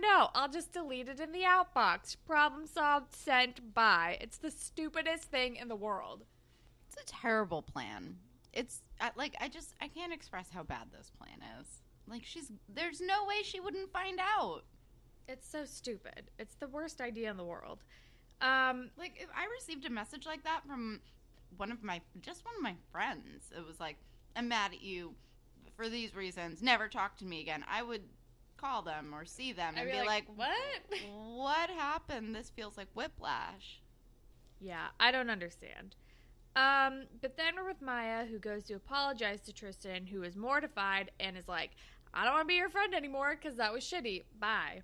no, I'll just delete it in the outbox. Problem solved, sent, bye. It's the stupidest thing in the world. It's a terrible plan. It's, I can't express how bad this plan is. Like, there's no way she wouldn't find out. It's so stupid. It's the worst idea in the world. Like, if I received a message like that from one of my friends, it was like, I'm mad at you for these reasons. Never talk to me again. I would call them or see them and be like, what? What happened? This feels like whiplash. Yeah, I don't understand. But then we're with Maya, who goes to apologize to Tristan, who is mortified and is like, I don't want to be your friend anymore because that was shitty. Bye.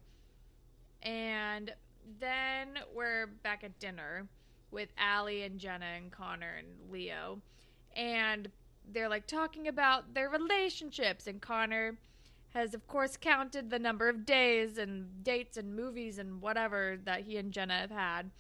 And then we're back at dinner with Alli and Jenna and Connor and Leo. And they're like talking about their relationships. And Connor has, of course, counted the number of days and dates and movies and whatever that he and Jenna have had.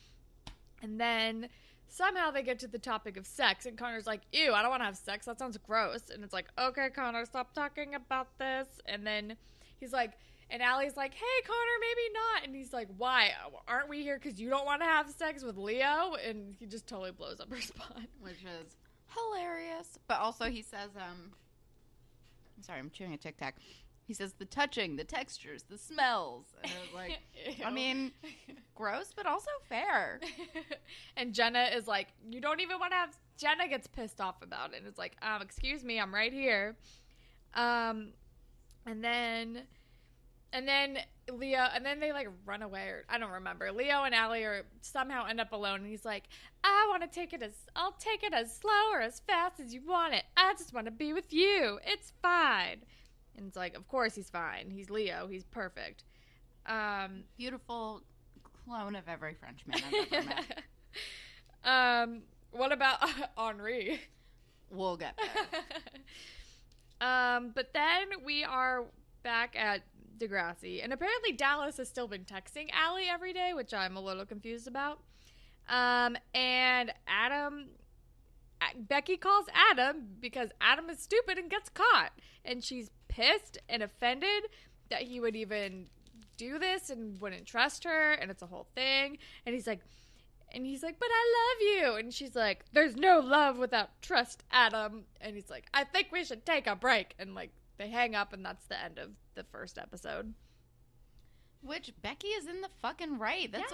And then somehow they get to the topic of sex, and Connor's like, ew, I don't want to have sex. That sounds gross. And it's like, okay, Connor, stop talking about this. And then he's like, and Allie's like, hey, Connor, maybe not. And he's like, why? Aren't we here because you don't want to have sex with Leo? And he just totally blows up her spot. Which is hilarious. But also he says, I'm sorry, I'm chewing a Tic Tac. He says the touching, the textures, the smells. And I was like, I mean, gross, but also fair. And Jenna is like, you don't even want to have... Jenna gets pissed off about it. And it's like, excuse me, I'm right here. And then Leo... And then they, like, run away. Or I don't remember. Leo and Alli somehow end up alone. And he's like, I'll take it as slow or as fast as you want it. I just want to be with you. It's fine. And it's like, of course he's fine. He's Leo. He's perfect. Beautiful clone of every Frenchman I've ever met. What about Henri? We'll get there. But then we are back at Degrassi. And apparently Dallas has still been texting Alli every day, which I'm a little confused about. And Becky calls Adam because Adam is stupid and gets caught. And she's pissed and offended that he would even do this and wouldn't trust her. And it's a whole thing. And he's like, but I love you. And she's like, there's no love without trust, Adam. And he's like, I think we should take a break. And like, they hang up and that's the end of the first episode. Which, Becky is in the fucking right. That's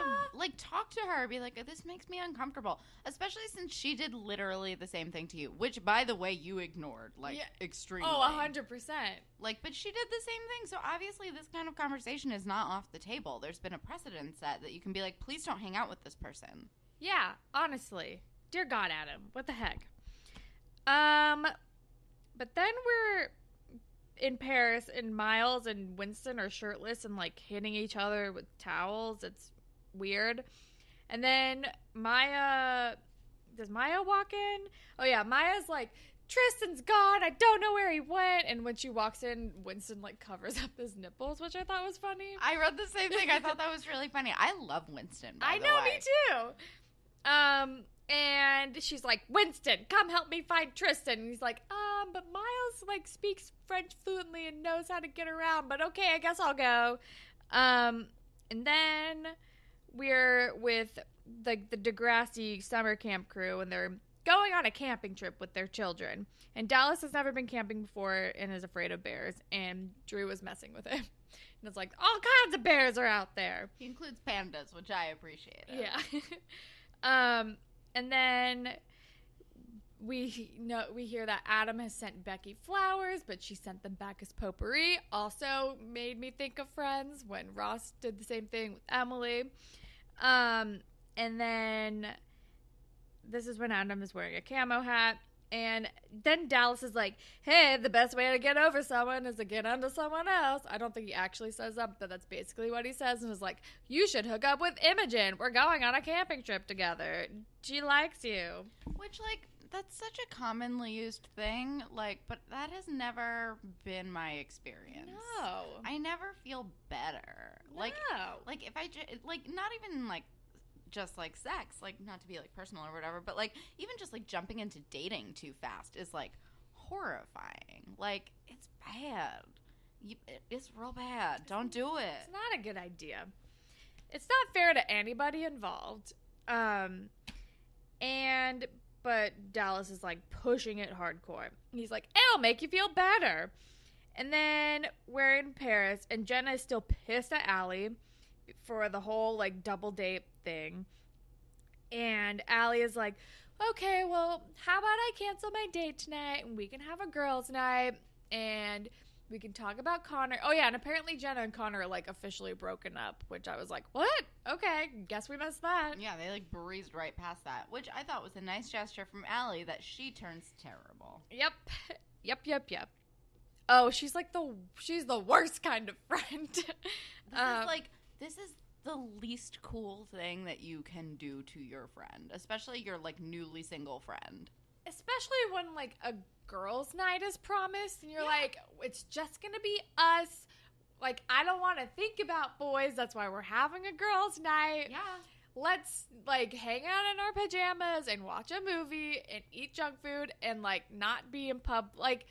talk to her. Be like, this makes me uncomfortable. Especially since she did literally the same thing to you. Which, by the way, you ignored, extremely. Oh, 100%. But she did the same thing. So, obviously, this kind of conversation is not off the table. There's been a precedent set that you can be like, please don't hang out with this person. Yeah, honestly. Dear God, Adam. What the heck? But then we're in Paris, and Miles and Winston are shirtless and like hitting each other with towels. It's weird. And then does Maya walk in? Oh yeah, Maya's like, Tristan's gone, I don't know where he went. And when she walks in, Winston like covers up his nipples, which I thought was funny. I read the same thing. I thought that was really funny. I love Winston, by the know, way. Me too. And she's like, Winston, come help me find Tristan. And he's like, but Miles like speaks French fluently and knows how to get around, but okay, I guess I'll go. And then we're with the Degrassi summer camp crew, and they're going on a camping trip with their children. And Dallas has never been camping before and is afraid of bears, and Drew was messing with him. And it's like, all kinds of bears are out there. He includes pandas, which I appreciate. Yeah. And then we hear that Adam has sent Becky flowers, but she sent them back as potpourri. Also made me think of Friends when Ross did the same thing with Emily. And then this is when Adam is wearing a camo hat. And then Dallas is like, hey, the best way to get over someone is to get onto someone else. I don't think he actually says that, but that's basically what he says. And is like, you should hook up with Imogen. We're going on a camping trip together. She likes you. Which, that's such a commonly used thing. But that has never been my experience. No. I never feel better. No. If I, not even, just sex, not to be personal or whatever, but even just jumping into dating too fast is horrifying. It's bad. It's real bad. Don't do it. It's not a good idea. It's not fair to anybody involved. But Dallas is like pushing it hardcore. He's like, it'll make you feel better. And then we're in Paris, and Jenna is still pissed at Alli for the whole like double date thing. And Alli is like, okay, well, how about I cancel my date tonight and we can have a girls' night and we can talk about Connor. Oh, yeah, and apparently Jenna and Connor are, like, officially broken up, which I was like, what? Okay, guess we missed that. Yeah, they, like, breezed right past that, which I thought was a nice gesture from Alli that she turns terrible. Yep. Oh, she's the worst kind of friend. This is the least cool thing that you can do to your friend, especially your, like, newly single friend. Especially when, like, a girls' night is promised, and you're like, it's just gonna be us. Like, I don't want to think about boys. That's why we're having a girls' night. Yeah. Let's, like, hang out in our pajamas and watch a movie and eat junk food and, like, not be in pub. Like,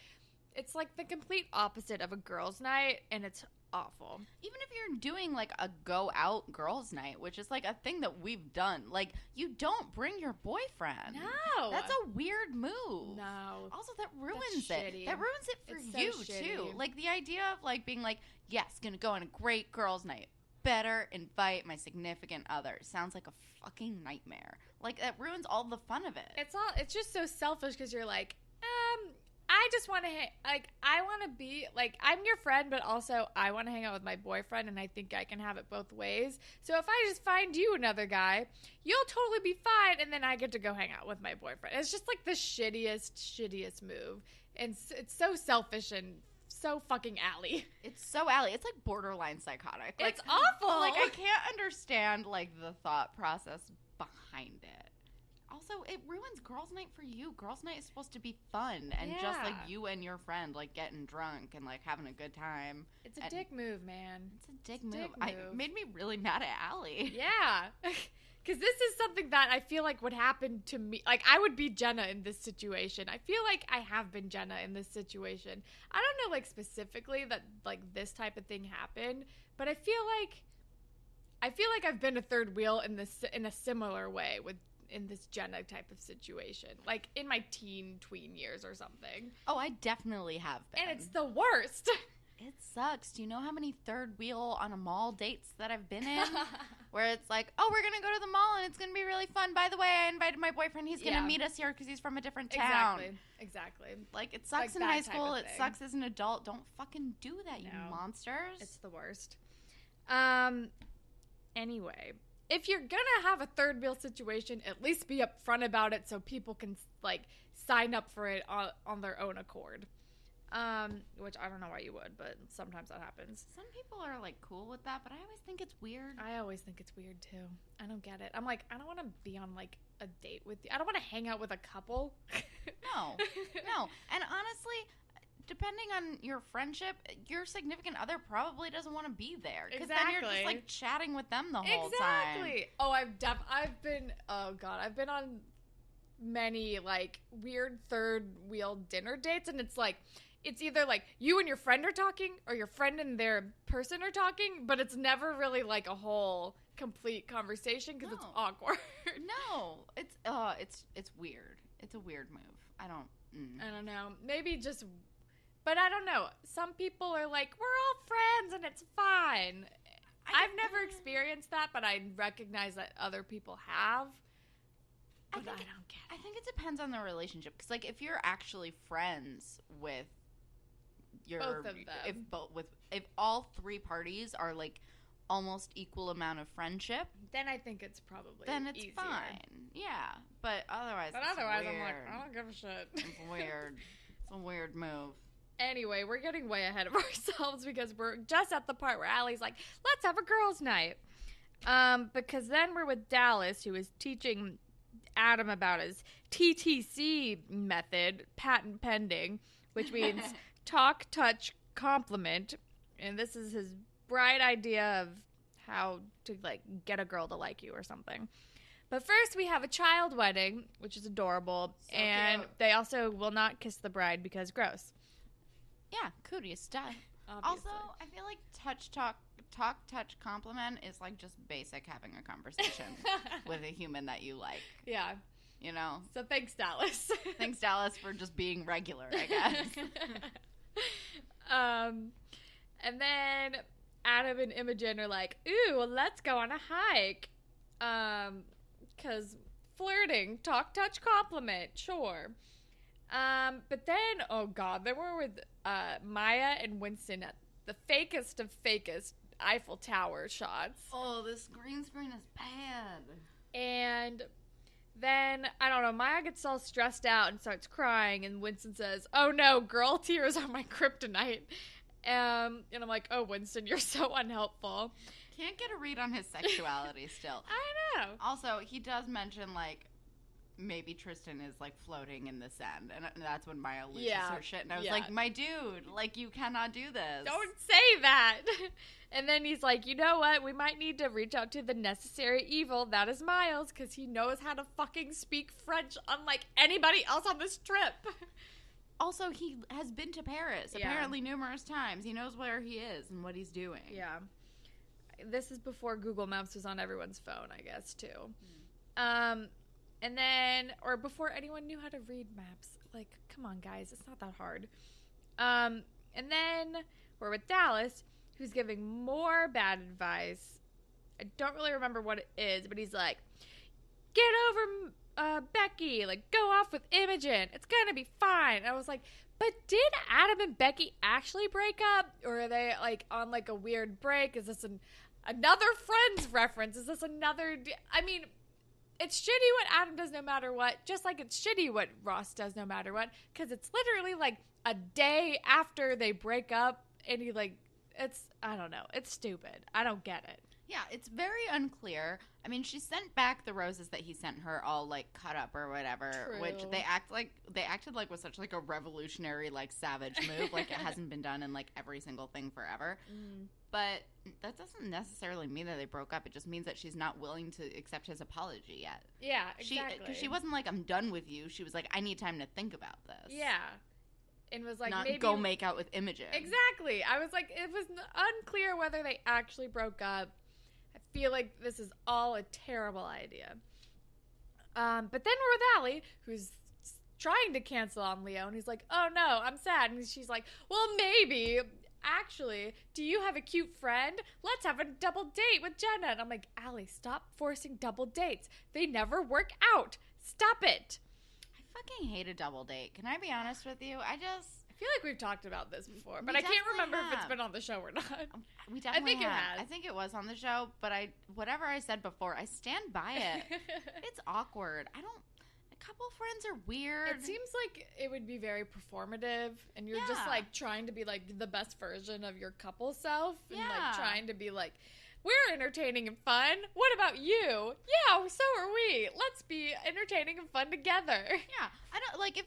it's, like, the complete opposite of a girls' night, and it's awful. Even if you're doing, like, a go-out girls' night, which is, like, a thing that we've done, like, you don't bring your boyfriend. No. That's a weird move. No. Also, that ruins it. That ruins it for It's you, so shitty. too. Like, the idea of, like, being like, yes, gonna go on a great girls' night. Better invite my significant other. Sounds like a fucking nightmare. Like, that ruins all the fun of it. It's just so selfish because you're like, I just want to I want to be like, I'm your friend, but also I want to hang out with my boyfriend, and I think I can have it both ways. So if I just find you another guy, you'll totally be fine, and then I get to go hang out with my boyfriend. It's just like the shittiest move, and it's so selfish and so fucking Alli. It's so Alli. It's like borderline psychotic. Like, it's awful. Like, I can't understand, like, the thought process behind it. Also, it ruins girls' night for you. Girls' night is supposed to be fun and just, like, you and your friend, like, getting drunk and, like, having a good time. It's a dick move, man. It's a dick move. It made me really mad at Alli. Yeah. Because this is something that I feel like would happen to me. Like, I would be Jenna in this situation. I feel like I have been Jenna in this situation. I don't know, like, specifically that, like, this type of thing happened, but I feel like I've been a third wheel in a similar way in this Jenna type of situation, like in my tween years or something. Oh, I definitely have been. And it's the worst. It sucks. Do you know how many third wheel on a mall dates that I've been in? Where it's like, oh, we're going to go to the mall and it's going to be really fun. By the way, I invited my boyfriend. He's going to meet us here because he's from a different town. Exactly. Like, it sucks in high school. It sucks as an adult. Don't fucking do that, you monsters. It's the worst. Anyway, if you're gonna have a third wheel situation, at least be upfront about it so people can, like, sign up for it on their own accord. Which I don't know why you would, but sometimes that happens. Some people are, like, cool with that, but I always think it's weird. I always think it's weird, too. I don't get it. I'm like, I don't want to be on, like, a date with you. I don't want to hang out with a couple. No. And honestly, depending on your friendship, your significant other probably doesn't want to be there. Because then you're just, like, chatting with them the whole time. Exactly. Oh, I've been on many, like, weird third wheel dinner dates, and it's like, it's either like you and your friend are talking or your friend and their person are talking, but it's never really like a whole complete conversation because it's awkward. No, it's weird. It's a weird move. I don't know. Maybe just, but I don't know. Some people are like, we're all friends and it's fine. I've never experienced that, but I recognize that other people have. But I don't get it. I think it depends on the relationship. Because, like, if you're actually friends with both of them, if all three parties are, like, almost equal amount of friendship, then I think it's probably easier. Fine. Yeah, but otherwise, I'm like, I don't give a shit. It's weird. It's a weird move. Anyway, we're getting way ahead of ourselves because we're just at the part where Allie's like, let's have a girls' night. Because then we're with Dallas, who is teaching Adam about his TTC method, patent pending, which means talk, touch, compliment. And this is his bright idea of how to, like, get a girl to like you or something. But first we have a child wedding, which is adorable. So and cute. They also will not kiss the bride because gross. Yeah, cootie stuff. obviously. Also, I feel like touch, compliment is like just basic having a conversation with a human that you like. Yeah. You know? So thanks, Dallas. Thanks, Dallas, for just being regular, I guess. And then Adam and Imogen are like, ooh, well, let's go on a hike. 'Cause flirting, talk, touch, compliment, sure. But then, oh God, then we're with Maya and Winston at the fakest of fakest Eiffel Tower shots. Oh, this green screen is bad. And then, I don't know, Maya gets all stressed out and starts crying, and Winston says, oh no, girl tears are my kryptonite. And I'm like, oh, Winston, you're so unhelpful. Can't get a read on his sexuality still. I know. Also, he does mention, like, maybe Tristan is, like, floating in the sand, and that's when Maya loses her shit. And I was like, my dude, like, you cannot do this. Don't say that. And then he's like, you know what? We might need to reach out to the necessary evil. That is Miles, because he knows how to fucking speak French unlike anybody else on this trip. Also, he has been to Paris, apparently numerous times. He knows where he is and what he's doing. Yeah. This is before Google Maps was on everyone's phone, I guess, too. And then, or before anyone knew how to read maps. Like, come on, guys. It's not that hard. And then we're with Dallas, who's giving more bad advice. I don't really remember what it is, but he's like, get over Becky. Like, go off with Imogen. It's going to be fine. And I was like, but did Adam and Becky actually break up? Or are they, like, on, like, a weird break? Is this another Friends reference? Is this another... I mean... It's shitty what Adam does no matter what, just like it's shitty what Ross does no matter what, because it's literally like a day after they break up, and he like, I don't know, it's stupid. I don't get it. Yeah, it's very unclear. I mean, she sent back the roses that he sent her all, like, cut up or whatever. True. Which they acted like was such, like, a revolutionary, like, savage move. Like, it hasn't been done in, like, every single thing forever. But that doesn't necessarily mean that they broke up. It just means that she's not willing to accept his apology yet. Yeah, exactly. Because she wasn't like, I'm done with you. She was like, I need time to think about this. Yeah. And was like, not maybe go make out with Imogen. Exactly. I was like, it was unclear whether they actually broke up. I feel like this is all a terrible idea. But then we're with Alli, who's trying to cancel on Leo, and he's like, oh no, I'm sad. And she's like, well, maybe. Actually, do you have a cute friend? Let's have a double date with Jenna. And I'm like, Alli, stop forcing double dates. They never work out. Stop it. I fucking hate a double date. Can I be honest with you? I feel like we've talked about this before, but I can't remember if it's been on the show or not. We definitely it has. I think it was on the show, but whatever I said before, I stand by it. It's awkward. A couple friends are weird. It seems like it would be very performative, and you're just like trying to be like the best version of your couple self, and like trying to be like, we're entertaining and fun. What about you? Yeah, so are we. Let's be entertaining and fun together. Yeah, I don't like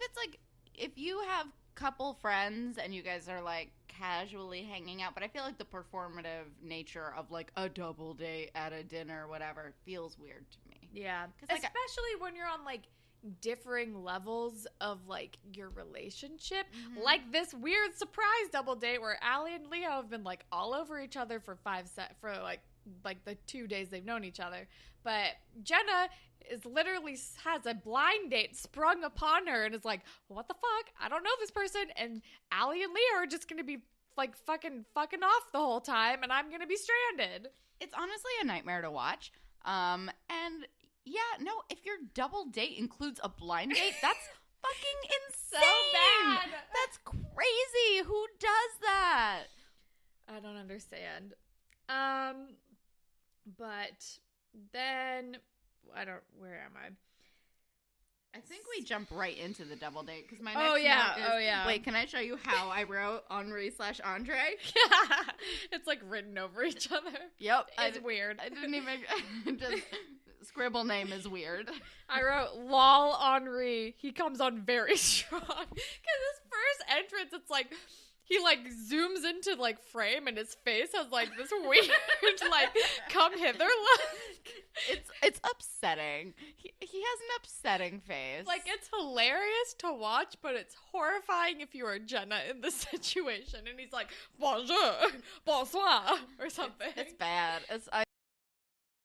if you have couple friends and you guys are like casually hanging out, but I feel like the performative nature of like a double date at a dinner or whatever feels weird to me. Yeah, especially when you're on like differing levels of like your relationship, like this weird surprise double date where Alli and Leo have been like all over each other for like the 2 days they've known each other, but Jenna is literally has a blind date sprung upon her and is like, what the fuck? I don't know this person, and Alli and Leo are just gonna be like fucking off the whole time, and I'm gonna be stranded. It's honestly a nightmare to watch. And yeah, no, if your double date includes a blind date, that's fucking insane. So bad. That's crazy. Who does that? I don't understand. But then where am I? I think we jump right into the double date because my next note is, wait, can I show you how I wrote Henri/Andre? Yeah, it's like written over each other. Yep. It's weird. I didn't even, just scribble name is weird. I wrote lol Henri. He comes on very strong. Because his first entrance, it's like, he like zooms into like frame and his face has like this weird like come hither look. It's upsetting. He has an upsetting face. Like, it's hilarious to watch, but it's horrifying if you are Jenna in the situation. And he's like, bonjour, bonsoir, or something. It's bad.